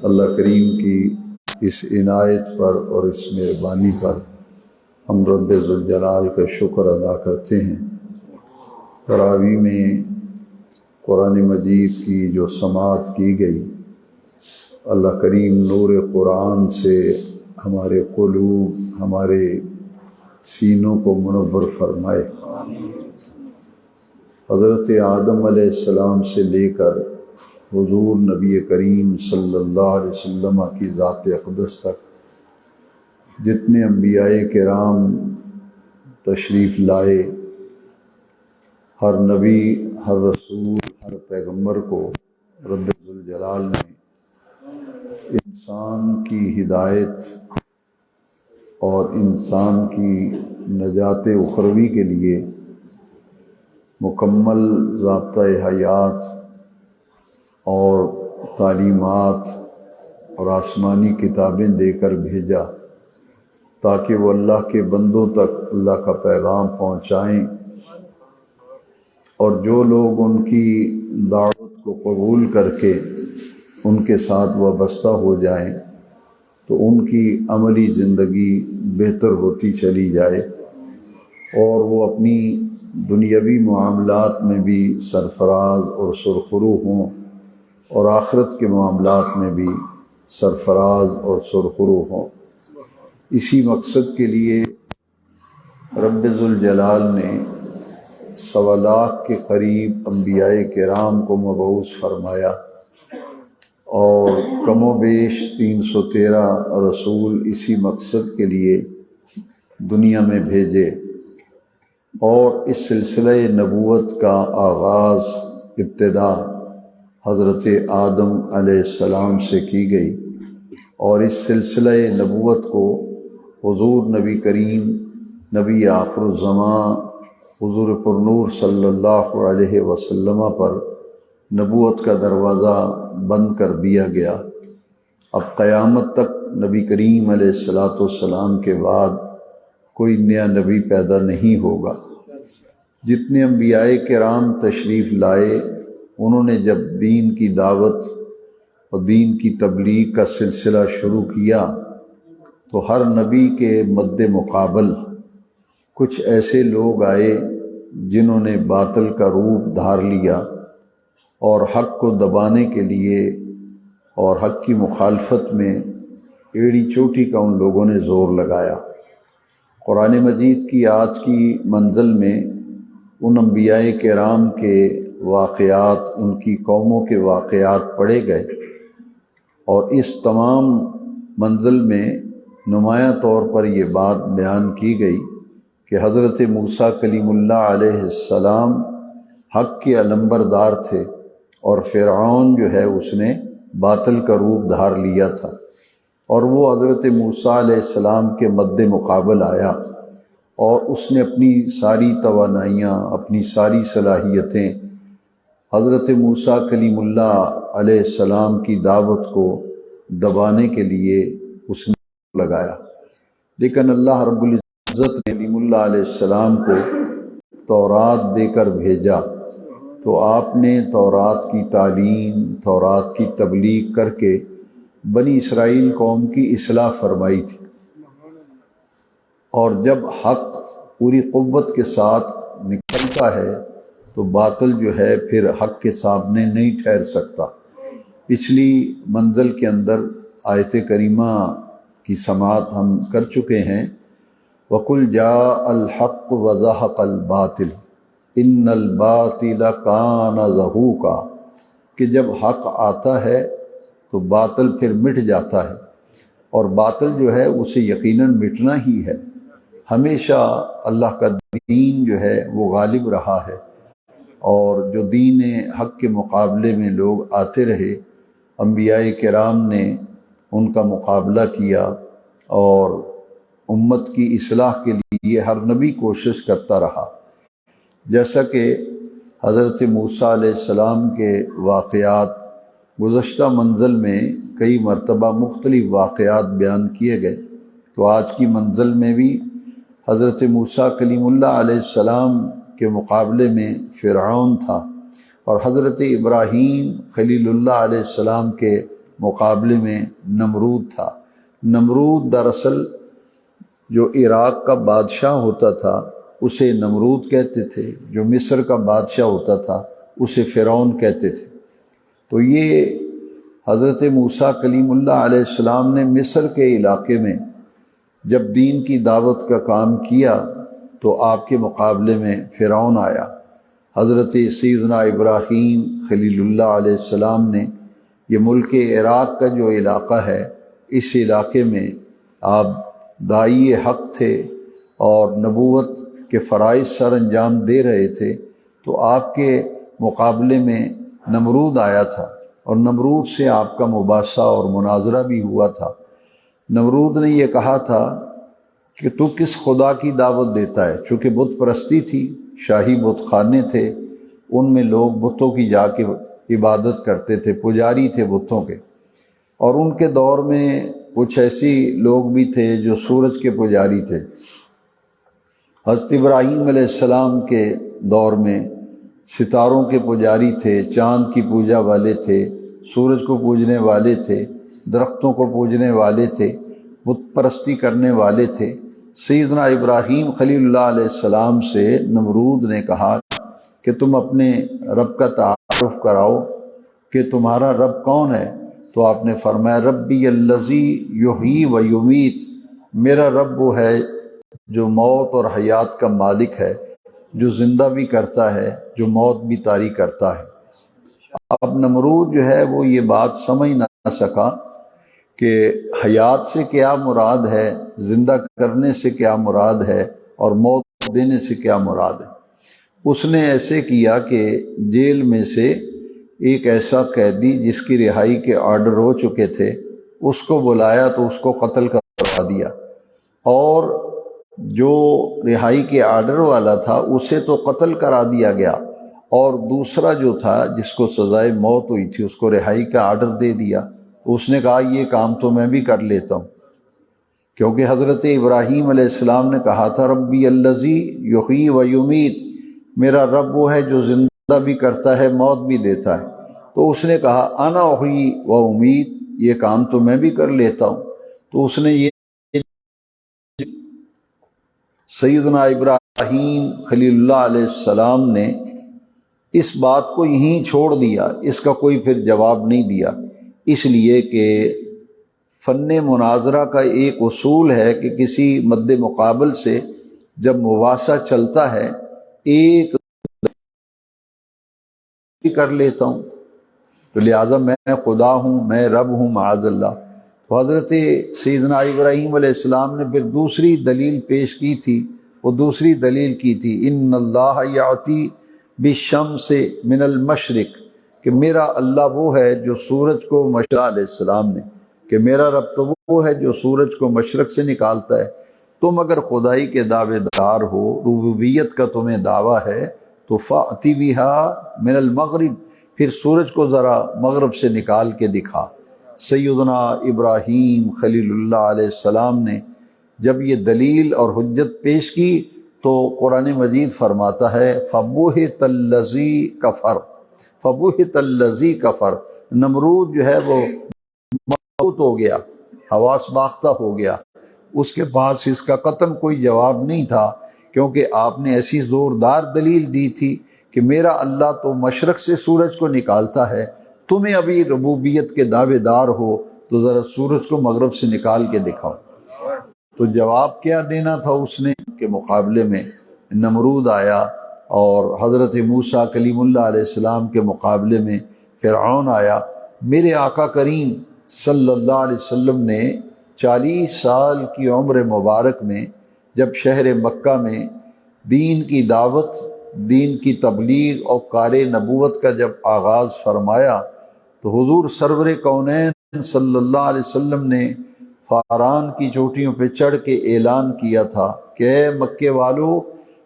اللہ کریم کی اس عنایت پر اور اس مہربانی پر ہم رب ذوالجلال کا شکر ادا کرتے ہیں۔ تراویح میں قرآن مجید کی جو سماعت کی گئی، اللہ کریم نور قرآن سے ہمارے قلوب، ہمارے سینوں کو منور فرمائے۔ حضرت آدم علیہ السلام سے لے کر حضور نبی کریم صلی اللہ علیہ وسلم کی ذات اقدس تک جتنے انبیاء کرام تشریف لائے، ہر نبی، ہر رسول، ہر پیغمبر کو رب ذوالجلال نے انسان کی ہدایت اور انسان کی نجات اخروی کے لیے مکمل ضابطۂ حیات اور تعلیمات اور آسمانی کتابیں دے کر بھیجا تاکہ وہ اللہ کے بندوں تک اللہ کا پیغام پہنچائیں، اور جو لوگ ان کی دعوت کو قبول کر کے ان کے ساتھ وابستہ ہو جائیں تو ان کی عملی زندگی بہتر ہوتی چلی جائے اور وہ اپنی دنیاوی معاملات میں بھی سرفراز اور سرخرو ہوں اور آخرت کے معاملات میں بھی سرفراز اور سرخرو ہوں۔ اسی مقصد کے لیے رب ذوالجلال نے 1.25 لاکھ کے قریب انبیاء کرام کو مبعوث فرمایا اور کم و بیش 313 رسول اسی مقصد کے لیے دنیا میں بھیجے، اور اس سلسلہ نبوت کا آغاز، ابتدا حضرت آدم علیہ السلام سے کی گئی، اور اس سلسلہ نبوت کو حضور نبی کریم، نبی آخر الزمان حضور پرنور صلی اللہ علیہ وسلم پر نبوت کا دروازہ بند کر دیا گیا۔ اب قیامت تک نبی کریم علیہ السلام کے بعد کوئی نیا نبی پیدا نہیں ہوگا۔ جتنے انبیاء کرام تشریف لائے، انہوں نے جب دین کی دعوت اور دین کی تبلیغ کا سلسلہ شروع کیا تو ہر نبی کے مد مقابل کچھ ایسے لوگ آئے جنہوں نے باطل کا روپ دھار لیا اور حق کو دبانے کے لیے اور حق کی مخالفت میں ایڑی چوٹی کا ان لوگوں نے زور لگایا۔ قرآن مجید کی آج کی منزل میں ان انبیاء کرام کے واقعات، ان کی قوموں کے واقعات پڑھے گئے، اور اس تمام منزل میں نمایاں طور پر یہ بات بیان کی گئی کہ حضرت موسیٰ کلیم اللہ علیہ السلام حق کے علمبردار تھے اور فرعون جو ہے اس نے باطل کا روپ دھار لیا تھا، اور وہ حضرت موسیٰ علیہ السلام کے مد مقابل آیا اور اس نے اپنی ساری توانائیاں، اپنی ساری صلاحیتیں حضرت موسیٰ کلیم اللہ علیہ السلام کی دعوت کو دبانے کے لیے اس نے لگایا۔ لیکن اللہ رب العزت نے کلیم اللہ علیہ السلام کو تورات دے کر بھیجا، تو آپ نے تورات کی تعلیم، تورات کی تبلیغ کر کے بنی اسرائیل قوم کی اصلاح فرمائی تھی، اور جب حق پوری قوت کے ساتھ نکلتا ہے تو باطل جو ہے پھر حق کے سامنے نہیں ٹھہر سکتا۔ پچھلی منزل کے اندر آیت کریمہ کی سماعت ہم کر چکے ہیں، وَقُلْ جَاءَ الْحَقُّ وَزَهَقَ الْبَاطِلُ إِنَّ الْبَاطِلَ كَانَ زَهُوقًا، کہ جب حق آتا ہے تو باطل پھر مٹ جاتا ہے، اور باطل جو ہے اسے یقیناً مٹنا ہی ہے۔ ہمیشہ اللہ کا دین جو ہے وہ غالب رہا ہے، اور جو دین حق کے مقابلے میں لوگ آتے رہے، انبیاء کرام نے ان کا مقابلہ کیا، اور امت کی اصلاح کے لیے ہر نبی کوشش کرتا رہا۔ جیسا کہ حضرت موسیٰ علیہ السلام کے واقعات گزشتہ منزل میں کئی مرتبہ مختلف واقعات بیان کیے گئے، تو آج کی منزل میں بھی حضرت موسیٰ کلیم اللہ علیہ السلام کے مقابلے میں فرعون تھا، اور حضرت ابراہیم خلیل اللہ علیہ السلام کے مقابلے میں نمرود تھا۔ نمرود دراصل جو عراق کا بادشاہ ہوتا تھا اسے نمرود کہتے تھے، جو مصر کا بادشاہ ہوتا تھا اسے فرعون کہتے تھے۔ تو یہ حضرت موسیٰ کلیم اللہ علیہ السلام نے مصر کے علاقے میں جب دین کی دعوت کا کام کیا تو آپ کے مقابلے میں فرعون آیا۔ حضرت سیدنا ابراہیم خلیل اللہ علیہ السلام نے یہ ملک عراق کا جو علاقہ ہے، اس علاقے میں آپ داعی حق تھے اور نبوت کے فرائض سر انجام دے رہے تھے، تو آپ کے مقابلے میں نمرود آیا تھا اور نمرود سے آپ کا مباحثہ اور مناظرہ بھی ہوا تھا۔ نمرود نے یہ کہا تھا کہ تو کس خدا کی دعوت دیتا ہے؟ چونکہ بت پرستی تھی، شاہی بت خانے تھے، ان میں لوگ بتوں کی جا کے عبادت کرتے تھے، پجاری تھے بتوں کے، اور ان کے دور میں کچھ ایسی لوگ بھی تھے جو سورج کے پجاری تھے۔ حضرت ابراہیم علیہ السلام کے دور میں ستاروں کے پجاری تھے، چاند کی پوجا والے تھے، سورج کو پوجنے والے تھے، درختوں کو پوجنے والے تھے، بت پرستی کرنے والے تھے۔ سیدنا ابراہیم خلیل اللہ علیہ السلام سے نمرود نے کہا کہ تم اپنے رب کا تعارف کراؤ کہ تمہارا رب کون ہے؟ تو آپ نے فرمایا ربی الذی یحیی و یمیت، میرا رب وہ ہے جو موت اور حیات کا مالک ہے، جو زندہ بھی کرتا ہے، جو موت بھی طاری کرتا ہے۔ اب نمرود جو ہے وہ یہ بات سمجھ نہ سکا کہ حیات سے کیا مراد ہے، زندہ کرنے سے کیا مراد ہے، اور موت دینے سے کیا مراد ہے۔ اس نے ایسے کیا کہ جیل میں سے ایک ایسا قیدی جس کی رہائی کے آرڈر ہو چکے تھے اس کو بلایا تو اس کو قتل کروا دیا، اور جو رہائی کے آرڈر والا تھا اسے تو قتل کرا دیا گیا، اور دوسرا جو تھا جس کو سزائے موت ہوئی تھی اس کو رہائی کا آرڈر دے دیا۔ اس نے کہا یہ کام تو میں بھی کر لیتا ہوں، کیونکہ حضرت ابراہیم علیہ السلام نے کہا تھا ربی الذی یحیی و یمیت، میرا رب وہ ہے جو زندہ بھی کرتا ہے، موت بھی دیتا ہے۔ تو اس نے کہا انا احیی و امیت، یہ کام تو میں بھی کر لیتا ہوں۔ تو اس نے یہ سیدنا ابراہیم خلیل اللہ علیہ السلام نے اس بات کو یہیں چھوڑ دیا، اس کا کوئی پھر جواب نہیں دیا، اس لیے کہ فن مناظرہ کا ایک اصول ہے کہ کسی مد مقابل سے جب مباحثہ چلتا ہے ایک کر لیتا ہوں، تو لہٰذا میں خدا ہوں، میں رب ہوں معاذ اللہ۔ تو حضرت سیدنا ابراہیم علیہ السلام نے پھر دوسری دلیل پیش کی تھی، وہ دوسری دلیل کی تھی ان اللہ یاتی بالشمس من المشرق، کہ میرا اللہ وہ ہے جو سورج کو مشرق، علیہ السلام نے کہ میرا رب تو وہ ہے جو سورج کو مشرق سے نکالتا ہے۔ تم اگر خدائی کے دعوے دار ہو، ربوبیت کا تمہیں دعویٰ ہے، تو فأتی بہا من المغرب، پھر سورج کو ذرا مغرب سے نکال کے دکھا۔ سیدنا ابراہیم خلیل اللہ علیہ السلام نے جب یہ دلیل اور حجت پیش کی تو قرآن مجید فرماتا ہے فبہت الذی کفر، فبہت الذی کفر، نمرود جو ہے وہ موت ہو گیا، حواس باختہ ہو گیا، اس کے پاس اس کا قطعاً کوئی جواب نہیں تھا، کیونکہ آپ نے ایسی زوردار دلیل دی تھی کہ میرا اللہ تو مشرق سے سورج کو نکالتا ہے، تمہیں ابھی ربوبیت کے دعوے دار ہو تو ذرا سورج کو مغرب سے نکال کے دکھاؤ۔ تو جواب کیا دینا تھا اس نے کہ مقابلے میں نمرود آیا، اور حضرت موسیٰ کلیم اللہ علیہ السلام کے مقابلے میں فرعون آیا۔ میرے آقا کریم صلی اللہ علیہ وسلم نے 40 سال کی عمر مبارک میں جب شہر مکہ میں دین کی دعوت، دین کی تبلیغ اور کار نبوت کا جب آغاز فرمایا تو حضور سرور کونین صلی اللہ علیہ وسلم نے فاران کی چوٹیوں پہ چڑھ کے اعلان کیا تھا کہ اے مکے والو،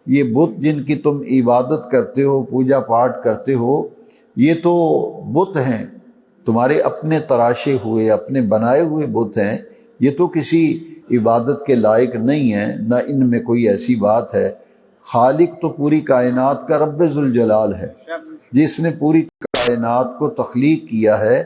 یہ بت جن کی تم عبادت کرتے ہو، پوجا پاٹ کرتے ہو، یہ تو بت ہیں، تمہارے اپنے تراشے ہوئے، اپنے بنائے ہوئے بت ہیں، یہ تو کسی عبادت کے لائق نہیں ہیں، نہ ان میں کوئی ایسی بات ہے۔ خالق تو پوری کائنات کا رب ذوالجلال ہے، جس نے پوری کائنات کو تخلیق کیا ہے،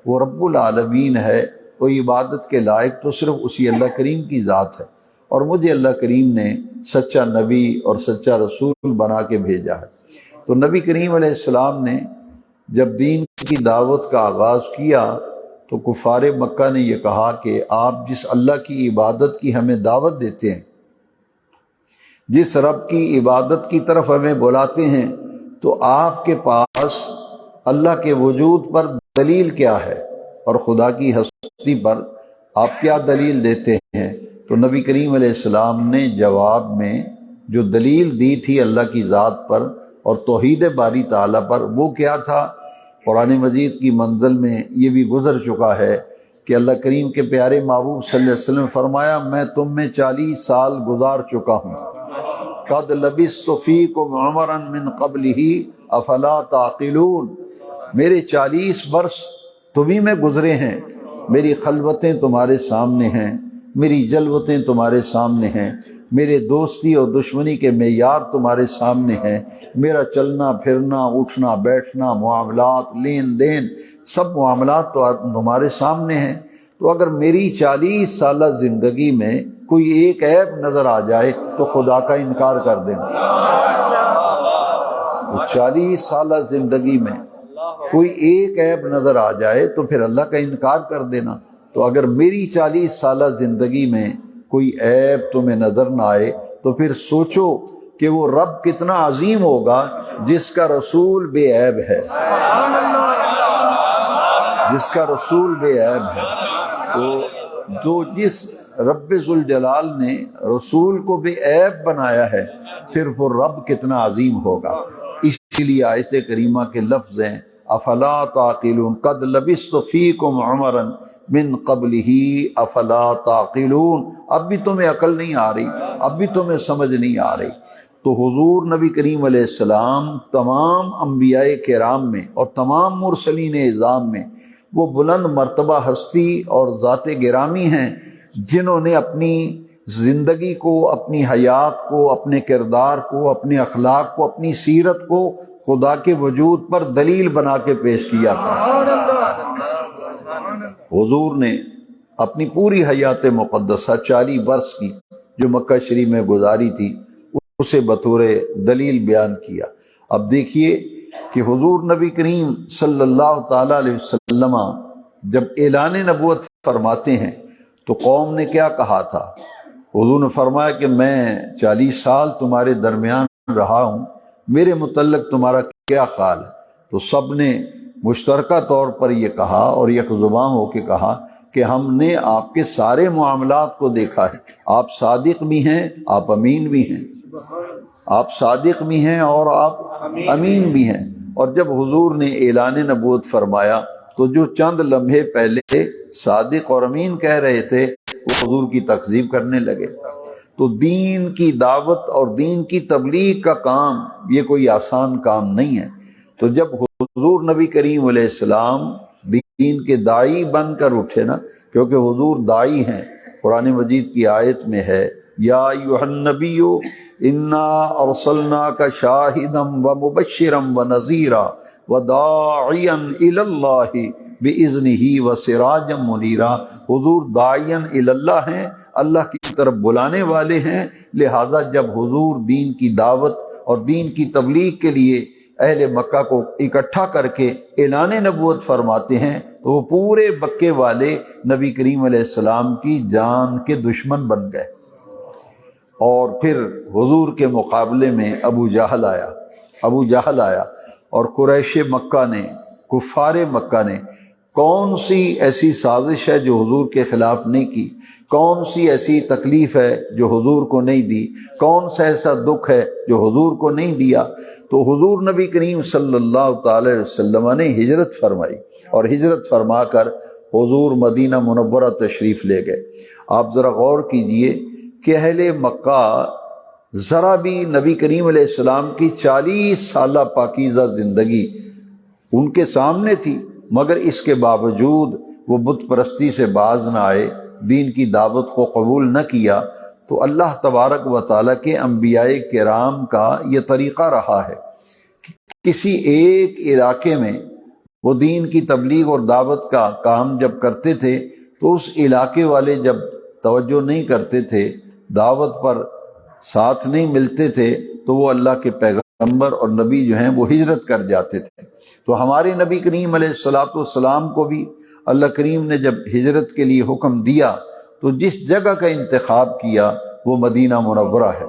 وہ رب العالمین ہے، وہ عبادت کے لائق تو صرف اسی اللہ کریم کی ذات ہے، اور مجھے اللہ کریم نے سچا نبی اور سچا رسول بنا کے بھیجا ہے۔ تو نبی کریم علیہ السلام نے جب دین کی دعوت کا آغاز کیا تو کفار مکہ نے یہ کہا کہ آپ جس اللہ کی عبادت کی ہمیں دعوت دیتے ہیں، جس رب کی عبادت کی طرف ہمیں بلاتے ہیں، تو آپ کے پاس اللہ کے وجود پر دلیل کیا ہے اور خدا کی ہستی پر آپ کیا دلیل دیتے ہیں؟ تو نبی کریم علیہ السلام نے جواب میں جو دلیل دی تھی اللہ کی ذات پر اور توحید باری تعالیٰ پر، وہ کیا تھا؟ قرآن مجید کی منزل میں یہ بھی گزر چکا ہے کہ اللہ کریم کے پیارے محبوب صلی اللہ علیہ وسلم فرمایا، میں تم میں 40 سال گزار چکا ہوں، قد لبثت فیکم عمرا من قبلہ افلا تعقلون، میرے 40 برس تمہیں میں گزرے ہیں، میری خلوتیں تمہارے سامنے ہیں، میری جلوتیں تمہارے سامنے ہیں، میرے دوستی اور دشمنی کے معیار تمہارے سامنے ہیں، میرا چلنا پھرنا اٹھنا بیٹھنا معاملات لین دین سب معاملات تو تمہارے سامنے ہیں۔ تو اگر میری 40 سالہ زندگی میں کوئی ایک عیب نظر آ جائے تو خدا کا انکار کر دینا۔ 40 سالہ زندگی میں کوئی ایک عیب نظر آ جائے تو پھر اللہ کا انکار کر دینا۔ تو اگر میری 40 سالہ زندگی میں کوئی عیب تمہیں نظر نہ آئے تو پھر سوچو کہ وہ رب کتنا عظیم ہوگا جس کا رسول بے عیب ہے، جس کا رسول بے عیب ہے۔ تو جس رب ذوالجلال نے رسول کو بے عیب بنایا ہے، پھر وہ رب کتنا عظیم ہوگا۔ اس لیے آیت کریمہ کے لفظ ہیں افلا تعقلون، قد لبثت فیکم عمرا من قبلہ افلا تعقلون، اب بھی تمہیں عقل نہیں آ رہی، اب بھی تمہیں سمجھ نہیں آ رہی۔ تو حضور نبی کریم علیہ السلام تمام انبیاء کرام میں اور تمام مرسلین اعظام میں وہ بلند مرتبہ ہستی اور ذات گرامی ہیں جنہوں نے اپنی زندگی کو، اپنی حیات کو، اپنے کردار کو، اپنے اخلاق کو، اپنی سیرت کو خدا کے وجود پر دلیل بنا کے پیش کیا تھا۔ حضور نے اپنی پوری حیات مقدسہ 40 برس کی جو مکہ شریف میں گزاری تھی اسے بطور دلیل بیان کیا۔ اب دیکھیے کہ حضور نبی کریم صلی اللہ تعالی علیہ وسلم جب اعلان نبوت فرماتے ہیں تو قوم نے کیا کہا تھا؟ حضور نے فرمایا کہ میں 40 سال تمہارے درمیان رہا ہوں، میرے متعلق تمہارا کیا خیال ہے؟ تو سب نے مشترکہ طور پر یہ کہا اور یک زباں ہو کے کہا کہ ہم نے آپ کے سارے معاملات کو دیکھا ہے، آپ صادق بھی ہیں، آپ امین بھی ہیں، آپ صادق بھی ہیں اور آپ امین بھی ہیں۔ اور جب حضور نے اعلان نبوت فرمایا تو جو چند لمحے پہلے صادق اور امین کہہ رہے تھے وہ حضور کی تکذیب کرنے لگے۔ تو دین کی دعوت اور دین کی تبلیغ کا کام یہ کوئی آسان کام نہیں ہے۔ تو جب حضور نبی کریم علیہ السلام دین کے داعی بن کر اٹھے نا، کیونکہ حضور داعی ہیں، قرآن مجید کی آیت میں ہے یا ایھا النبی انا ارسلناک شاہدا ومبشرا ونذیرا وداعیا الی اللہ باذنہ وسراجا منیرا۔ حضور داعیا الی اللہ ہیں، اللہ کی طرف بلانے والے ہیں، لہذا جب حضور دین کی دعوت اور دین کی تبلیغ کے لیے اہل مکہ کو اکٹھا کر کے اعلان نبوت فرماتے ہیں تو وہ پورے مکے والے نبی کریم علیہ السلام کی جان کے دشمن بن گئے۔ اور پھر حضور کے مقابلے میں ابو جہل آیا اور قریش مکہ نے، کفار مکہ نے کون سی ایسی سازش ہے جو حضور کے خلاف نہیں کی، کون سی ایسی تکلیف ہے جو حضور کو نہیں دی، کون سا ایسا دکھ ہے جو حضور کو نہیں دیا۔ تو حضور نبی کریم صلی اللہ تعالی علیہ وسلم نے ہجرت فرمائی اور ہجرت فرما کر حضور مدینہ منورہ تشریف لے گئے۔ آپ ذرا غور کیجئے کہ اہل مکہ ذرا بھی نبی کریم علیہ السلام کی 40 سالہ پاکیزہ زندگی ان کے سامنے تھی، مگر اس کے باوجود وہ بت پرستی سے باز نہ آئے، دین کی دعوت کو قبول نہ کیا۔ تو اللہ تبارک و تعالیٰ کے انبیاء کرام کا یہ طریقہ رہا ہے کہ کسی ایک علاقے میں وہ دین کی تبلیغ اور دعوت کا کام جب کرتے تھے تو اس علاقے والے جب توجہ نہیں کرتے تھے، دعوت پر ساتھ نہیں ملتے تھے، تو وہ اللہ کے پیغمبر اور نبی جو ہیں وہ ہجرت کر جاتے تھے۔ تو ہمارے نبی کریم علیہ الصلوۃ والسلام کو بھی اللہ کریم نے جب ہجرت کے لیے حکم دیا تو جس جگہ کا انتخاب کیا وہ مدینہ منورہ ہے،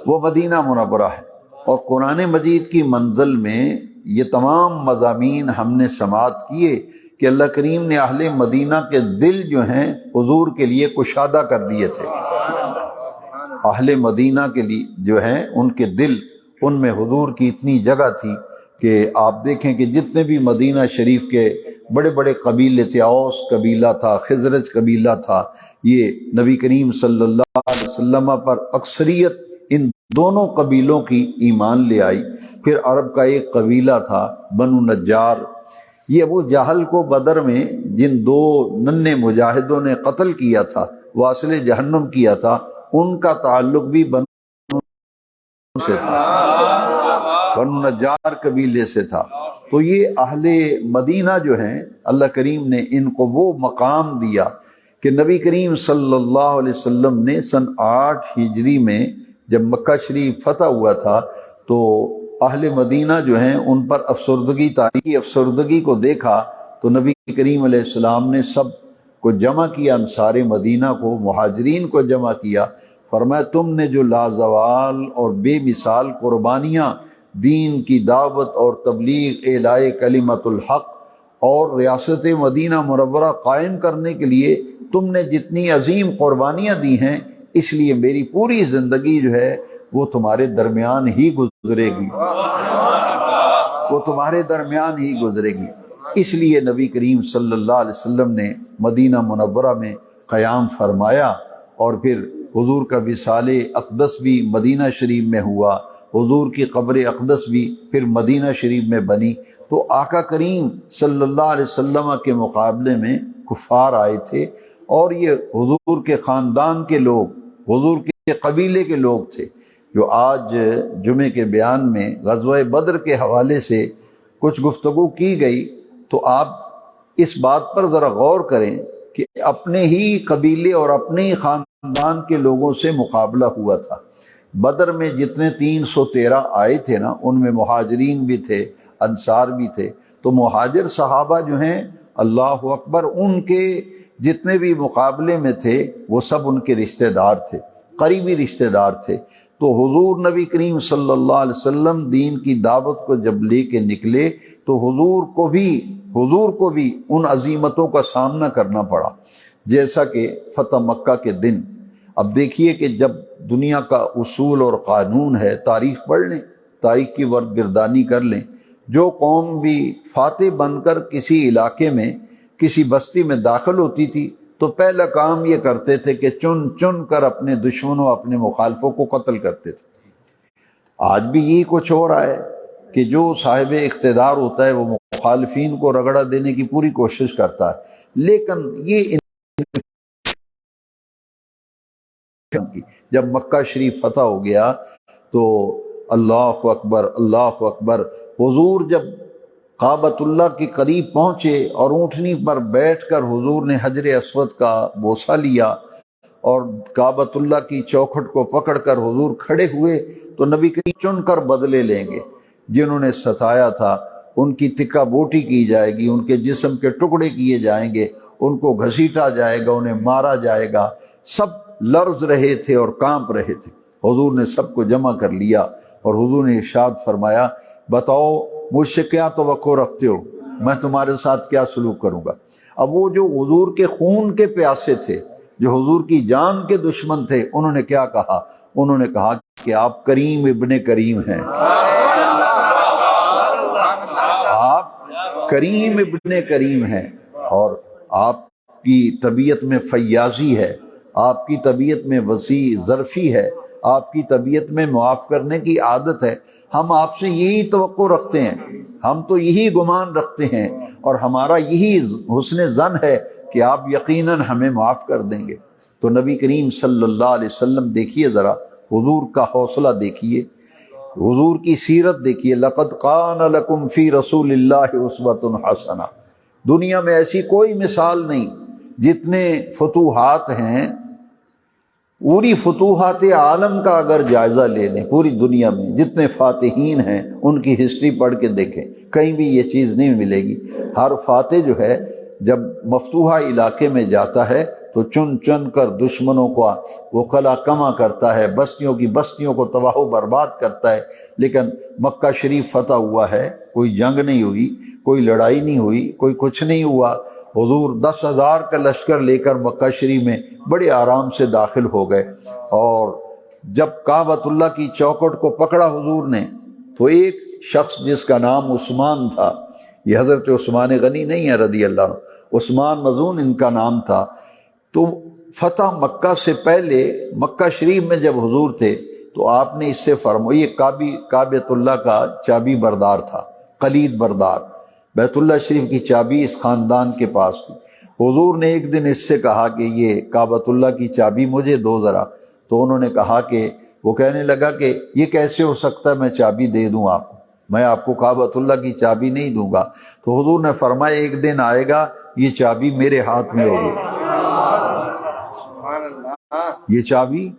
وہ مدینہ منورہ ہے۔ اور قرآن مجید کی منزل میں یہ تمام مضامین ہم نے سماعت کیے کہ اللہ کریم نے اہل مدینہ کے دل جو ہیں حضور کے لیے کشادہ کر دیے تھے۔ اہل مدینہ کے لیے جو ہیں ان کے دل، ان میں حضور کی اتنی جگہ تھی کہ آپ دیکھیں کہ جتنے بھی مدینہ شریف کے بڑے بڑے قبیلے تھے، اوس قبیلہ تھا، خزرج قبیلہ تھا، یہ نبی کریم صلی اللہ علیہ وسلم پر اکثریت ان دونوں قبیلوں کی ایمان لے آئی۔ پھر عرب کا ایک قبیلہ تھا بنو نجار، یہ ابو جہل کو بدر میں جن دو ننھے مجاہدوں نے قتل کیا تھا، واصل جہنم کیا تھا، ان کا تعلق بھی بنو سے تھا، بنو نجار قبیلے سے تھا۔ تو یہ اہل مدینہ جو ہیں اللہ کریم نے ان کو وہ مقام دیا کہ نبی کریم صلی اللہ علیہ وسلم نے سن 8 ہجری میں جب مکہ شریف فتح ہوا تھا تو اہل مدینہ جو ہیں ان پر افسردگی، تاریخی افسردگی کو دیکھا تو نبی کریم علیہ السلام نے سب کو جمع کیا، انصار مدینہ کو، مہاجرین کو جمع کیا، فرمایا تم نے جو لازوال اور بے مثال قربانیاں دین کی دعوت اور تبلیغ، اعلاء کلمت الحق اور ریاست مدینہ منورہ قائم کرنے کے لیے تم نے جتنی عظیم قربانیاں دی ہیں، اس لیے میری پوری زندگی جو ہے وہ تمہارے درمیان ہی گزرے گی، وہ تمہارے درمیان ہی گزرے گی۔ اس لیے نبی کریم صلی اللہ علیہ وسلم نے مدینہ منورہ میں قیام فرمایا، اور پھر حضور کا وصال اقدس بھی مدینہ شریف میں ہوا، حضور کی قبر اقدس بھی پھر مدینہ شریف میں بنی۔ تو آقا کریم صلی اللہ علیہ وسلم کے مقابلے میں کفار آئے تھے، اور یہ حضور کے خاندان کے لوگ، حضور کے قبیلے کے لوگ تھے۔ جو آج جمعے کے بیان میں غزوہ بدر کے حوالے سے کچھ گفتگو کی گئی، تو آپ اس بات پر ذرا غور کریں کہ اپنے ہی قبیلے اور اپنے ہی خاندان کے لوگوں سے مقابلہ ہوا تھا۔ بدر میں جتنے 313 آئے تھے نا، ان میں مہاجرین بھی تھے، انصار بھی تھے۔ تو مہاجر صحابہ جو ہیں اللہ اکبر، ان کے جتنے بھی مقابلے میں تھے وہ سب ان کے رشتہ دار تھے، قریبی رشتہ دار تھے۔ تو حضور نبی کریم صلی اللہ علیہ وسلم دین کی دعوت کو جب لے کے نکلے تو حضور کو بھی ان عظیمتوں کا سامنا کرنا پڑا، جیسا کہ فتح مکہ کے دن۔ اب دیکھیے کہ جب دنیا کا اصول اور قانون ہے، تاریخ پڑھ لیں، تاریخ کی ورگردانی کر لیں، جو قوم بھی فاتح بن کر کسی علاقے میں کسی بستی میں داخل ہوتی تھی تو پہلا کام یہ کرتے تھے کہ چن چن کر اپنے دشمنوں، اپنے مخالفوں کو قتل کرتے تھے۔ آج بھی یہی کچھ ہو رہا ہے کہ جو صاحب اقتدار ہوتا ہے وہ مخالفین کو رگڑا دینے کی پوری کوشش کرتا ہے، لیکن یہ جب مکہ شریف فتح ہو گیا تو اللہ اکبر، اللہ اکبر، حضور جب کعبۃ اللہ کے قریب پہنچے اور اونٹنی پر بیٹھ کر حضور نے حجر اسود کا بوسہ لیا اور کعبۃ اللہ کی چوکھٹ کو پکڑ کر حضور کھڑے ہوئے تو نبی کریم چن کر بدلے لیں گے۔ جنہوں نے ستایا تھا ان کی تکہ بوٹی کی جائے گی، ان کے جسم کے ٹکڑے کیے جائیں گے، ان کو گھسیٹا جائے گا، انہیں مارا جائے گا۔ سب لرز رہے تھے اور کانپ رہے تھے۔ حضور نے سب کو جمع کر لیا اور حضور نے ارشاد فرمایا، بتاؤ مجھ سے کیا توقع رکھتے ہو، میں تمہارے ساتھ کیا سلوک کروں گا۔ اب وہ جو حضور کے خون کے پیاسے تھے، جو حضور کی جان کے دشمن تھے، انہوں نے کیا کہا؟ انہوں نے کہا کہ آپ کریم ابن کریم ہیں، آپ کریم ابن کریم ہیں، اور آپ کی طبیعت میں فیاضی ہے، آپ کی طبیعت میں وسیع ظرفی ہے، آپ کی طبیعت میں معاف کرنے کی عادت ہے۔ ہم آپ سے یہی توقع رکھتے ہیں، ہم تو یہی گمان رکھتے ہیں، اور ہمارا یہی حسن ظن ہے کہ آپ یقیناً ہمیں معاف کر دیں گے۔ تو نبی کریم صلی اللہ علیہ وسلم دیکھیے ذرا، حضور کا حوصلہ دیکھیے۔ حضور کی سیرت دیکھیے، لقد کان لکم فی رسول اللہ اسوۃ حسنہ، دنیا میں ایسی کوئی مثال نہیں۔ جتنے فتوحات ہیں، پوری فتوحات عالم کا اگر جائزہ لے لیں، پوری دنیا میں جتنے فاتحین ہیں ان کی ہسٹری پڑھ کے دیکھیں، کہیں بھی یہ چیز نہیں ملے گی۔ ہر فاتح جو ہے جب مفتوحہ علاقے میں جاتا ہے تو چن چن کر دشمنوں کو وہ قلع کما کرتا ہے، بستیوں کی بستیوں کو تباہ و برباد کرتا ہے۔ لیکن مکہ شریف فتح ہوا ہے، کوئی جنگ نہیں ہوئی، کوئی لڑائی نہیں ہوئی، کوئی کچھ نہیں ہوا۔ حضور 10,000 کا لشکر لے کر مکہ شریف میں بڑے آرام سے داخل ہو گئے، اور جب کعبۃ اللہ کی چوکھٹ کو پکڑا حضور نے تو ایک شخص جس کا نام عثمان تھا، یہ حضرت عثمان غنی نہیں ہے رضی اللہ عنہ، عثمان مظعون ان کا نام تھا، تو فتح مکہ سے پہلے مکہ شریف میں جب حضور تھے تو آپ نے اس سے فرمایا، یہ کعبۃ اللہ کا چابی بردار تھا، قلید بردار، بیت اللہ شریف کی چابی اس خاندان کے پاس تھی۔ حضور نے ایک دن اس سے کہا کہ یہ کعبۃ اللہ کی چابی مجھے دو ذرا، تو انہوں نے کہا کہ وہ کہنے لگا کہ یہ کیسے ہو سکتا ہے میں چابی دے دوں آپ کو، میں آپ کو کعبۃ اللہ کی چابی نہیں دوں گا۔ تو حضور نے فرمایا ایک دن آئے گا یہ چابی میرے ہاتھ میں ہوگی، یہ چابی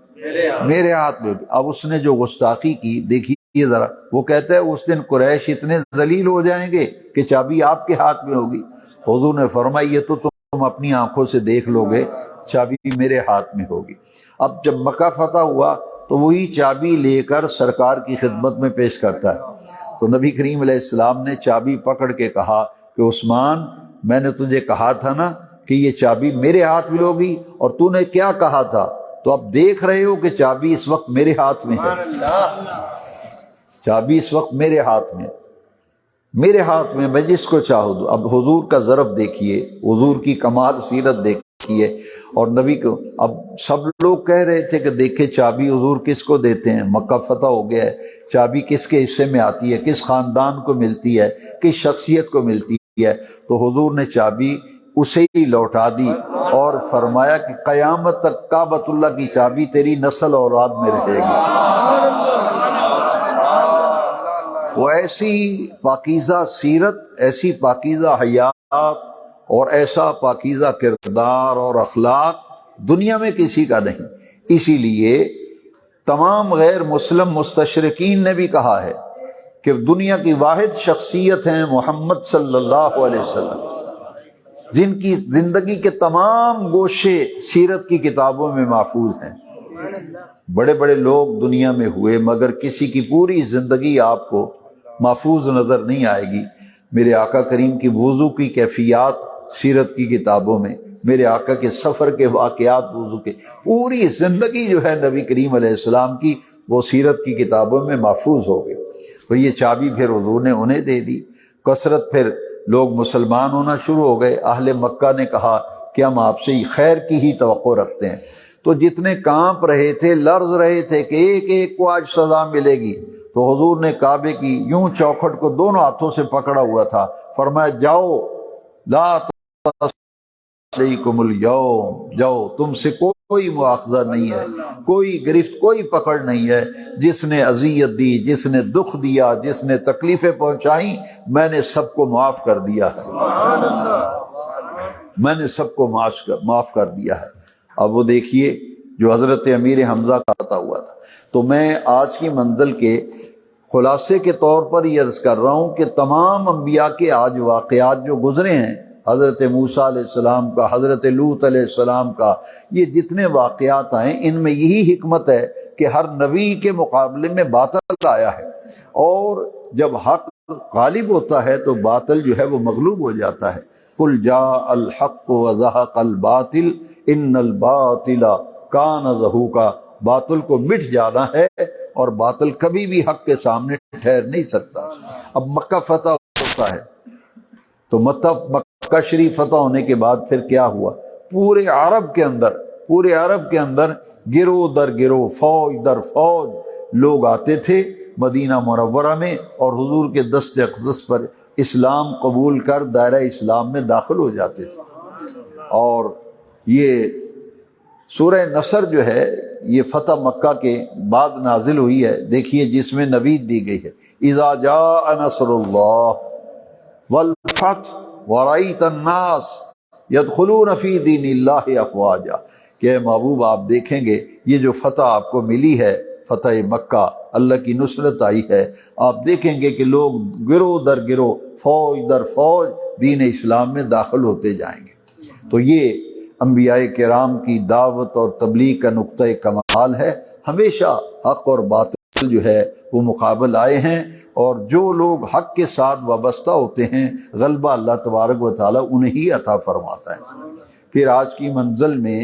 میرے ہاتھ میں ہوگی۔ اب اس نے جو گستاخی کی دیکھیے ذرا، وہ کہتا ہے اس دن قریش اتنے ذلیل ہو جائیں گے کہ چابی آپ کے ہاتھ میں ہوگی۔ حضور نے فرمایا یہ تو تم اپنی آنکھوں سے دیکھ لو گے، چابی میرے ہاتھ میں ہوگی۔ اب جب مکہ فتح ہوا تو وہی چابی لے کر سرکار کی خدمت میں پیش کرتا ہے۔ تو نبی کریم علیہ السلام نے چابی پکڑ کے کہا کہ عثمان، میں نے تجھے کہا تھا نا کہ یہ چابی میرے ہاتھ میں ہوگی، اور تو نے کیا کہا تھا؟ تو اب دیکھ رہے ہو کہ چابی اس وقت میرے ہاتھ میں ہے، چابی اس وقت میرے ہاتھ میں، میرے ہاتھ میں، میں جس کو چاہوں دوں۔ اب حضور کا ضرب دیکھیے، حضور کی کمال سیرت دیکھیے، اور نبی کو اب سب لوگ کہہ رہے تھے کہ دیکھیں چابی حضور کس کو دیتے ہیں، مکہ فتح ہو گیا ہے، چابی کس کے حصے میں آتی ہے، کس خاندان کو ملتی ہے، کس شخصیت کو ملتی ہے۔ تو حضور نے چابی اسے ہی لوٹا دی اور فرمایا کہ قیامت تک کعبۃ اللہ کی چابی تیری نسل اولاد میں رہے گی۔ وہ ایسی پاکیزہ سیرت، ایسی پاکیزہ حیات اور ایسا پاکیزہ کردار اور اخلاق دنیا میں کسی کا نہیں۔ اسی لیے تمام غیر مسلم مستشرقین نے بھی کہا ہے کہ دنیا کی واحد شخصیت ہیں محمد صلی اللہ علیہ وسلم، جن کی زندگی کے تمام گوشے سیرت کی کتابوں میں محفوظ ہیں۔ بڑے بڑے لوگ دنیا میں ہوئے مگر کسی کی پوری زندگی آپ کو محفوظ نظر نہیں آئے گی۔ میرے آقا کریم کی وضو کی کیفیات سیرت کی کتابوں میں، میرے آقا کے سفر کے واقعات وضو کے، پوری زندگی جو ہے نبی کریم علیہ السلام کی وہ سیرت کی کتابوں میں محفوظ ہو گئی۔ تو یہ چابی پھر حضور نے انہیں دے دی۔ کثرت پھر لوگ مسلمان ہونا شروع ہو گئے۔ اہل مکہ نے کہا کہ ہم آپ سے خیر کی ہی توقع رکھتے ہیں۔ تو جتنے کانپ رہے تھے، لرز رہے تھے کہ ایک ایک کو آج سزا ملے گی، تو حضور نے کعبے کی یوں چوکھٹ کو دونوں ہاتھوں سے پکڑا ہوا تھا، فرمایا جاؤ، لا علیکم اليوم، جاؤ، تم سے کوئی مواخذہ نہیں ہے، کوئی گرفت، کوئی پکڑ نہیں ہے۔ جس نے اذیت دی، جس نے دکھ دیا، جس نے تکلیفیں پہنچائیں، میں نے سب کو معاف کر دیا ہے، میں نے سب کو معاف کر دیا ہے۔ اب وہ دیکھیے جو حضرت امیر حمزہ کا عطا ہوا تھا۔ تو میں آج کی منزل کے خلاصے کے طور پر یہ عرض کر رہا ہوں کہ تمام انبیاء کے آج واقعات جو گزرے ہیں، حضرت موسیٰ علیہ السلام کا، حضرت لوط علیہ السلام کا، یہ جتنے واقعات آئے ان میں یہی حکمت ہے کہ ہر نبی کے مقابلے میں باطل آیا ہے، اور جب حق غالب ہوتا ہے تو باطل جو ہے وہ مغلوب ہو جاتا ہے۔ قل جاء الحق وزہق الباطل ان الباطل کان زہوقا، باطل کو مٹ جانا ہے اور باطل کبھی بھی حق کے سامنے ٹھہر نہیں سکتا۔ اب مکہ فتح ہوتا ہے تو مکہ شریف فتح ہونے کے بعد پھر کیا ہوا؟ پورے عرب کے اندر گروہ در گروہ، فوج در فوج لوگ آتے تھے مدینہ منورہ میں، اور حضور کے دست اقدس پر اسلام قبول کر دائرہ اسلام میں داخل ہو جاتے تھے۔ اور یہ سورہ نصر جو ہے یہ فتح مکہ کے بعد نازل ہوئی ہے، دیکھیے جس میں نوید دی گئی ہے، اذا جاء نصر اللہ والفتح ورأیت الناس یدخلون فی دین اللہ افواجا، کہ اے محبوب آپ دیکھیں گے یہ جو فتح آپ کو ملی ہے، فتح مکہ، اللہ کی نصرت آئی ہے، آپ دیکھیں گے کہ لوگ گروہ در گروہ، فوج در فوج دین اسلام میں داخل ہوتے جائیں گے۔ تو یہ انبیاء کرام کی دعوت اور تبلیغ کا نقطہ کمال ہے، ہمیشہ حق اور باطل جو ہے وہ مقابل آئے ہیں، اور جو لوگ حق کے ساتھ وابستہ ہوتے ہیں غلبہ اللہ تبارک و تعالیٰ انہیں عطا فرماتا ہے۔ پھر آج کی منزل میں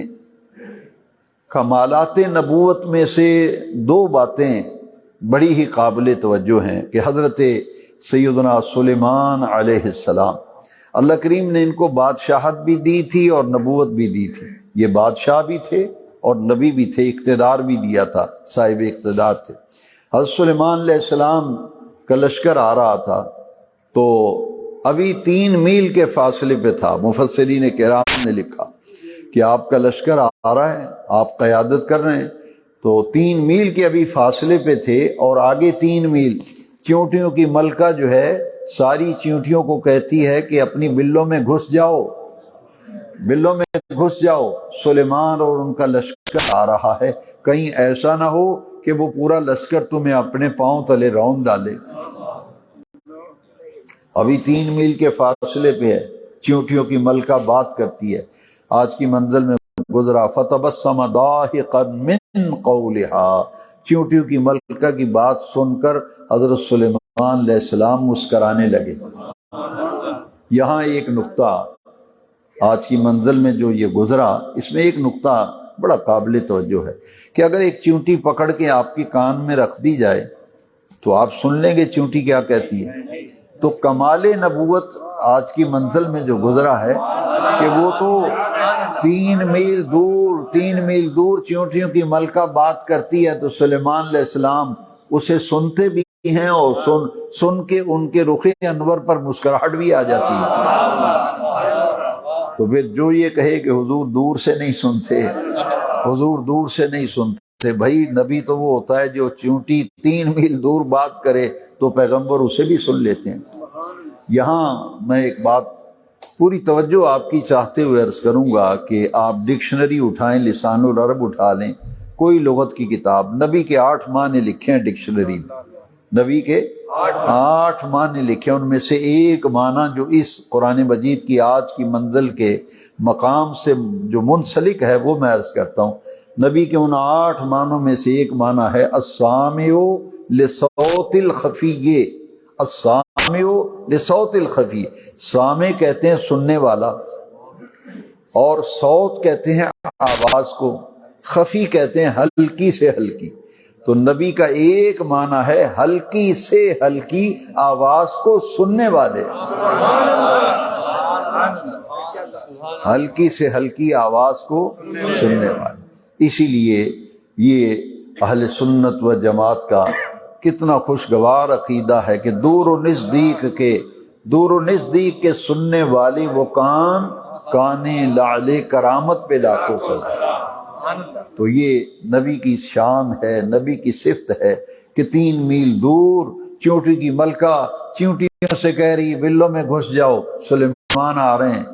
کمالات نبوت میں سے دو باتیں بڑی ہی قابل توجہ ہیں کہ حضرت سیدنا سلیمان علیہ السلام، اللہ کریم نے ان کو بادشاہت بھی دی تھی اور نبوت بھی دی تھی، یہ بادشاہ بھی تھے اور نبی بھی تھے، اقتدار بھی دیا تھا، صاحب اقتدار تھے۔ حضرت سلیمان علیہ السلام کا لشکر آ رہا تھا تو ابھی 3 میل کے فاصلے پہ تھا، مفسرین کرام نے لکھا کہ آپ کا لشکر آ رہا ہے، آپ قیادت کر رہے ہیں، تو 3 میل کے ابھی فاصلے پہ تھے، اور آگے 3 میل چیونٹیوں کی ملکہ جو ہے ساری چیونٹیوں کو کہتی ہے کہ اپنی بلوں میں گھس جاؤ، بلوں میں گھس جاؤ، سلیمان اور ان کا لشکر آ رہا ہے، کہیں ایسا نہ ہو کہ وہ پورا لشکر تمہیں اپنے پاؤں تلے رون ڈالے۔ ابھی 3 میل کے فاصلے پہ ہے، چیونٹیوں کی ملکہ بات کرتی ہے۔ آج کی منزل میں گزرا فتبسم ضاحکا من قولها، چیونٹیوں کی ملکہ کی بات سن کر حضرت سلیمان علیہ السلام مسکرانے لگے۔ یہاں ایک نقطہ آج کی منزل میں جو یہ گزرا، اس میں ایک نقطہ بڑا قابل توجہ ہے کہ اگر ایک چیونٹی پکڑ کے آپ کے کان میں رکھ دی جائے تو آپ سن لیں گے چیونٹی کیا کہتی ہے۔ تو کمال نبوت آج کی منزل میں جو گزرا ہے کہ وہ تو 3 میل دور چیونٹیوں کی ملکہ بات کرتی ہے، تو سلیمان علیہ السلام اسے سنتے بھی ہیں، اور سن کے ان کے رخ انور پر مسکراہٹ بھی آ جاتی ہے۔ تو پھر جو یہ کہے کہ حضور دور سے نہیں سنتے، حضور دور سے نہیں سنتے، بھائی نبی تو وہ ہوتا ہے جو چیونٹی 3 میل دور بات کرے تو پیغمبر اسے بھی سن لیتے ہیں۔ یہاں میں ایک بات پوری توجہ آپ کی چاہتے ہوئے عرض کروں گا کہ آپ ڈکشنری اٹھائیں، لسان العرب اٹھا لیں، کوئی لغت کی کتاب، نبی کے 8 معنی لکھے ہیں ڈکشنری میں، نبی کے 8 معنی لکھے ہیں، ان میں سے ایک معنی جو اس قرآن مجید کی آج کی منزل کے مقام سے جو منسلک ہے وہ میں عرض کرتا ہوں۔ نبی کے ان 8 معنوں میں سے ایک معنی ہے السامع لصوت الخفی، السامع لصوت الخفی، سامع کہتے ہیں سننے والا، اور صوت کہتے ہیں آواز کو، خفی کہتے ہیں ہلکی سے ہلکی۔ تو نبی کا ایک معنی ہے ہلکی سے ہلکی آواز کو سننے والے، ہلکی سے ہلکی آواز کو سننے والے۔ اسی لیے یہ اہل سنت و جماعت کا کتنا خوشگوار عقیدہ ہے کہ دور و نزدیک کے سننے والی وہ کان لعل کرامت پہ لاکھوں سزا۔ تو یہ نبی کی شان ہے، نبی کی صفت ہے کہ 3 میل دور چیونٹی کی ملکہ چیونٹیوں سے کہہ رہی بلوں میں گھس جاؤ، سلیمان آ رہے ہیں،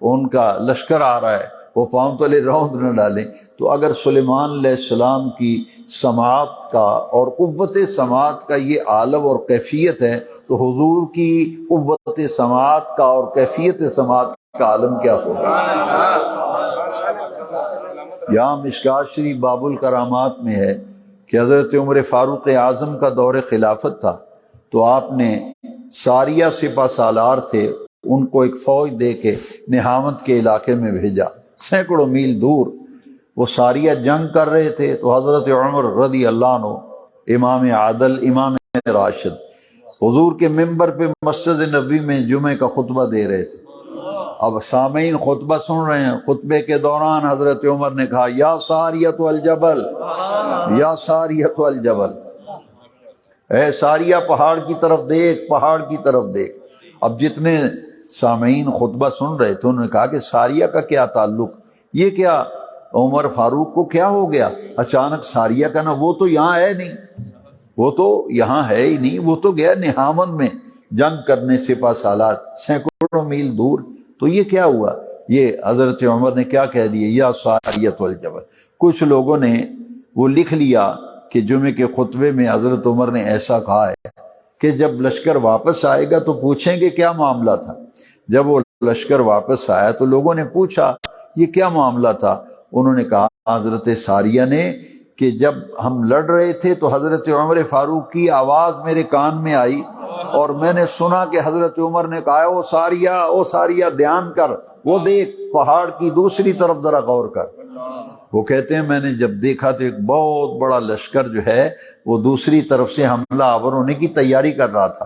ان کا لشکر آ رہا ہے، وہ پاؤں تلے روند نہ ڈالیں۔ تو اگر سلیمان علیہ السلام کی سماعت کا اور قوت سماعت کا یہ عالم اور کیفیت ہے، تو حضور کی قوت سماعت کا اور کیفیت سماعت کا عالم کیا ہوگا۔ یہاں مشکوٰۃ شریف باب الکرامات میں ہے کہ حضرت عمر فاروق اعظم کا دور خلافت تھا، تو آپ نے ساریہ سپہ سالار تھے، ان کو ایک فوج دے کے نہاوند کے علاقے میں بھیجا، سینکڑوں میل دور وہ ساریہ جنگ کر رہے تھے۔ تو حضرت عمر رضی اللہ عنہ، امام عادل، امام راشد، حضور کے ممبر پہ مسجد نبوی میں جمعے کا خطبہ دے رہے تھے۔ اب سامعین خطبہ سن رہے ہیں، خطبے کے دوران حضرت عمر نے کہا یا ساریۃ الجبل، یا ساریۃ الجبل، اے ساریہ پہاڑ کی طرف دیکھ، پہاڑ کی طرف دیکھ۔ اب جتنے سامعین خطبہ سن رہے تھے انہوں نے کہا کہ ساریہ کا کیا تعلق، یہ کیا عمر فاروق کو کیا ہو گیا اچانک ساریہ کا نا، وہ تو یہاں ہے نہیں، وہ تو یہاں ہے ہی نہیں، وہ تو گیا نہاون میں جنگ کرنے، سپہ سالار سینکڑوں میل دور، تو یہ کیا ہوا؟ یہ حضرت عمر نے کیا کہہ دیا، یا ساریۃ الجبل۔ کچھ لوگوں نے وہ لکھ لیا کہ جمعے کے خطبے میں حضرت عمر نے ایسا کہا ہے کہ جب لشکر واپس آئے گا تو پوچھیں گے کیا معاملہ تھا۔ جب وہ لشکر واپس آیا تو لوگوں نے پوچھا یہ کیا معاملہ تھا؟ انہوں نے کہا حضرت ساریہ نے کہ جب ہم لڑ رہے تھے تو حضرت عمر فاروق کی آواز میرے کان میں آئی اور میں نے سنا کہ حضرت عمر نے کہا او ساریہ دھیان کر، وہ دیکھ پہاڑ کی دوسری طرف ذرا غور کر۔ وہ کہتے ہیں میں نے جب دیکھا تو ایک بہت بڑا لشکر جو ہے وہ دوسری طرف سے حملہ آور ہونے کی تیاری کر رہا تھا،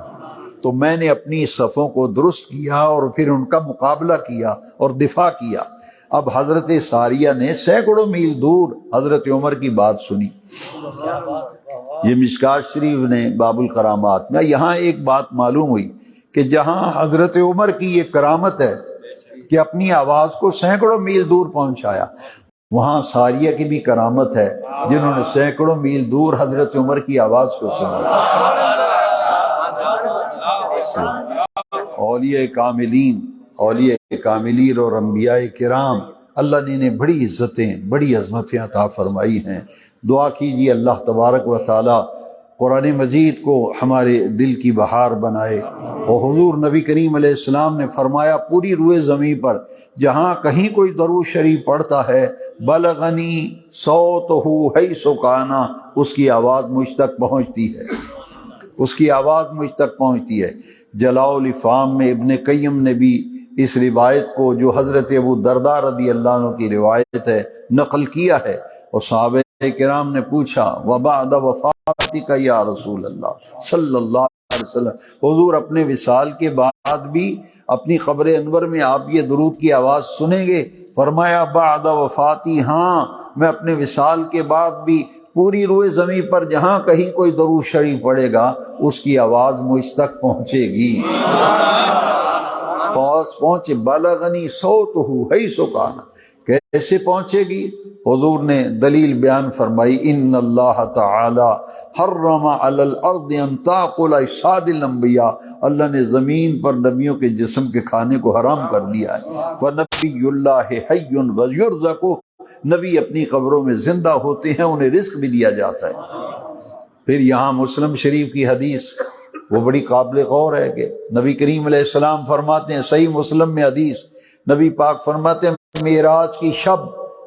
تو میں نے اپنی صفوں کو درست کیا اور پھر ان کا مقابلہ کیا اور دفاع کیا۔ اب حضرت ساریہ نے سینکڑوں میل دور حضرت عمر کی بات سنی۔ یہ مشکات شریف نے باب الکرامات میں یہاں ایک بات معلوم ہوئی کہ جہاں حضرت عمر کی یہ کرامت ہے کہ اپنی آواز کو سینکڑوں میل دور پہنچایا، وہاں ساریہ کی بھی کرامت ہے جنہوں نے سینکڑوں میل دور حضرت عمر کی آواز کو سنا۔ اولیاء کاملین، اولیاء کاملین اور انبیاء کرام، اللہ نے انہیں بڑی عزتیں، بڑی عظمتیں عطا فرمائی ہیں۔ دعا کیجیے اللہ تبارک و تعالی قرآن مجید کو ہمارے دل کی بہار بنائے۔ اور حضور نبی کریم علیہ السلام نے فرمایا پوری روئے زمین پر جہاں کہیں کوئی درود شریف پڑھتا ہے بلغنی صوتہ حیث کان، اس کی آواز مجھ تک پہنچتی ہے، اس کی آواز مجھ تک پہنچتی ہے۔ جلاء الافہام میں ابن قیم نے بھی اس روایت کو جو حضرت ابو درداء رضی اللہ عنہ کی روایت ہے نقل کیا ہے، اور صحابہ کرام نے پوچھا وبعد وفاتک یا رسول اللہ صلی اللہ علیہ وسلم، حضور اپنے وصال کے بعد بھی اپنی قبر انور میں آپ یہ درود کی آواز سنیں گے؟ فرمایا بعد وفاتی، ہاں میں اپنے وصال کے بعد بھی پوری روئے زمین پر جہاں کہیں کوئی درود شریف پڑے گا اس کی آواز مجھ تک پہنچے گی، پہنچے۔ بلغنی صوتہ حیث کان، کیسے پہنچے گی؟ حضور نے دلیل بیان فرمائی ان اللہ تعالی حرم علی الارض ان تاکل اجساد الانبیاء، اللہ نے زمین پر نبیوں کے جسم کے کھانے کو حرام کر دیا ہے۔ فنبی اللہ حی ویرزق، نبی اپنی قبروں میں زندہ ہوتے ہیں، انہیں رزق بھی دیا جاتا ہے۔ پھر یہاں مسلم شریف کی حدیث وہ بڑی قابل غور ہے کہ نبی کریم علیہ السلام فرماتے ہیں، صحیح مسلم میں حدیث، نبی پاک فرماتے ہیں معراج کی شب،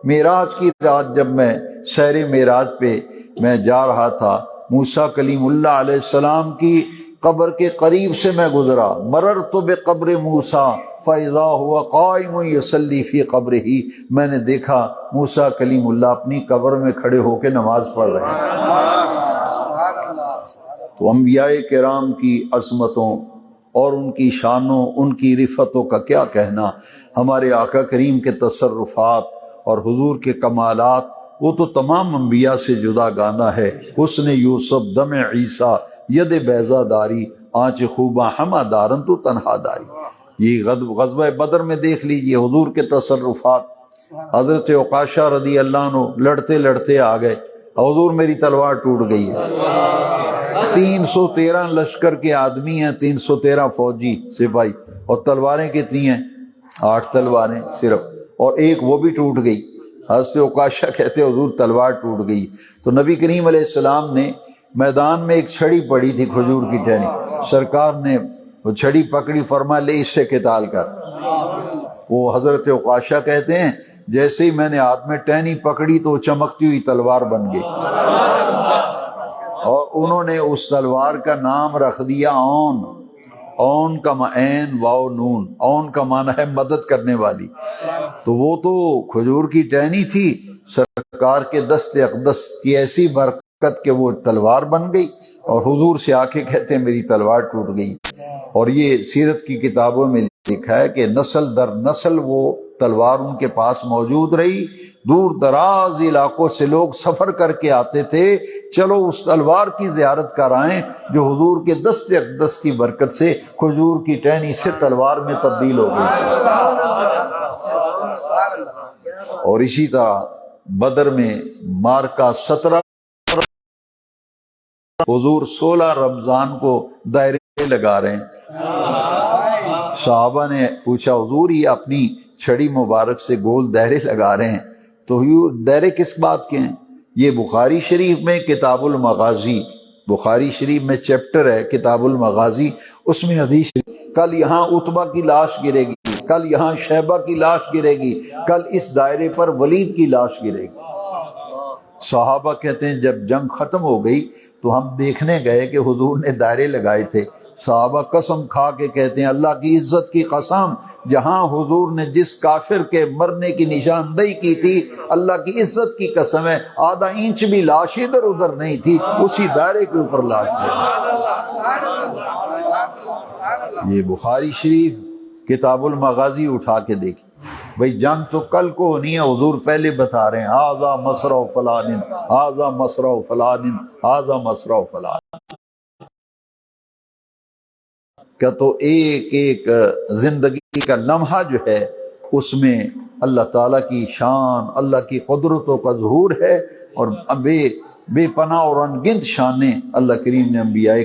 معراج کی رات جب میں سیر معراج پہ میں جا رہا تھا، موسیٰ کلیم اللہ علیہ السلام کی قبر کے قریب سے میں گزرا، مررت بقبر موسیٰ فاذا هو قائم یصلی فی قبرہ، میں نے دیکھا موسیٰ کلیم اللہ اپنی قبر میں کھڑے ہو کے نماز پڑھ رہے ہیں۔ تو انبیاء کرام کی عظمتوں اور ان کی شانوں، ان کی رفتوں کا کیا کہنا، ہمارے آقا کریم کے تصرفات اور حضور کے کمالات وہ تو تمام انبیاء سے جدا گانا ہے۔ حسن یوسف دم عیسیٰ ید بیضا داری، آنچ خوباں ہمہ دارن تو تنہا داری۔ یہ غزوہ بدر میں دیکھ لیجئے حضور کے تصرفات۔ حضرت عکاشہ رضی اللہ عنہ لڑتے لڑتے آ گئے، حضور میری تلوار ٹوٹ گئی ہے۔ 313 لشکر کے آدمی ہیں، 313 فوجی سپاہی، اور تلواریں کتنی ہیں؟ 8 تلواریں صرف، اور ایک وہ بھی ٹوٹ گئی۔ حضرت عکاشہ کہتے حضور تلوار ٹوٹ گئی، تو نبی کریم علیہ السلام نے میدان میں ایک چھڑی پڑی تھی کھجور کی ٹہنی، سرکار نے وہ چھڑی پکڑی، فرمایا لے اس سے قتال کر۔ وہ حضرت عکاشہ کہتے ہیں جیسے ہی میں نے ہاتھ میں ٹہنی پکڑی تو چمکتی ہوئی تلوار بن گئی، اور انہوں نے اس تلوار کا نام رکھ دیا اون۔ اون کا عین واو نون، اون کا معنی ہے مدد کرنے والی۔ تو وہ تو کھجور کی ٹہنی تھی، سرکار کے دست اقدس کی ایسی برکت کہ وہ تلوار بن گئی، اور حضور سے آ کے کہتے ہیں میری تلوار ٹوٹ گئی۔ اور یہ سیرت کی کتابوں میں لکھا ہے کہ نسل در نسل وہ تلوار ان کے پاس موجود رہی، دور دراز علاقوں سے لوگ سفر کر کے آتے تھے، چلو اس تلوار کی زیارت کرائیں جو حضور کے دست اقدس کی برکت سے کھجور کی ٹہنی سے تلوار میں تبدیل ہو گئی۔ اور اسی طرح بدر میں مارکا 17 حضور 16 رمضان کو دائرے لگا رہے ہیں۔ صحابہ نے پوچھا حضور یہ اپنی چھڑی مبارک سے گول دائرے لگا رہے ہیں تو یہ دائرے کس بات کے ہیں؟ یہ بخاری شریف میں کتاب المغازی، بخاری شریف میں چیپٹر ہے کتاب المغازی، اس میں حدیث کل یہاں عتبہ کی لاش گرے گی، کل یہاں شیبہ کی لاش گرے گی، کل اس دائرے پر ولید کی لاش گرے گی۔ صحابہ کہتے ہیں جب جنگ ختم ہو گئی تو ہم دیکھنے گئے کہ حضور نے دائرے لگائے تھے۔ صحابہ قسم کھا کے کہتے ہیں اللہ کی عزت کی قسم، جہاں حضور نے جس کافر کے مرنے کی نشاندہی کی تھی، اللہ کی عزت کی قسم ہے آدھا انچ بھی لاش ادھر ادھر نہیں تھی، اسی دائرے کے اوپر لاش تھی۔ یہ بخاری شریف کتاب المغازی اٹھا کے دیکھی، بھئی جنگ تو کل کو ہونی ہے، حضور پہلے بتا رہے ہیں آذا مسرع فلان، آذا مسرع فلان، آذا مسرع فلان۔ کیا تو ایک ایک زندگی کا لمحہ جو ہے اس میں اللہ تعالیٰ کی شان، اللہ کی قدرتوں کا ظہور ہے، اور بے پناہ اور انگنت شانیں اللہ کریم نے انبیاء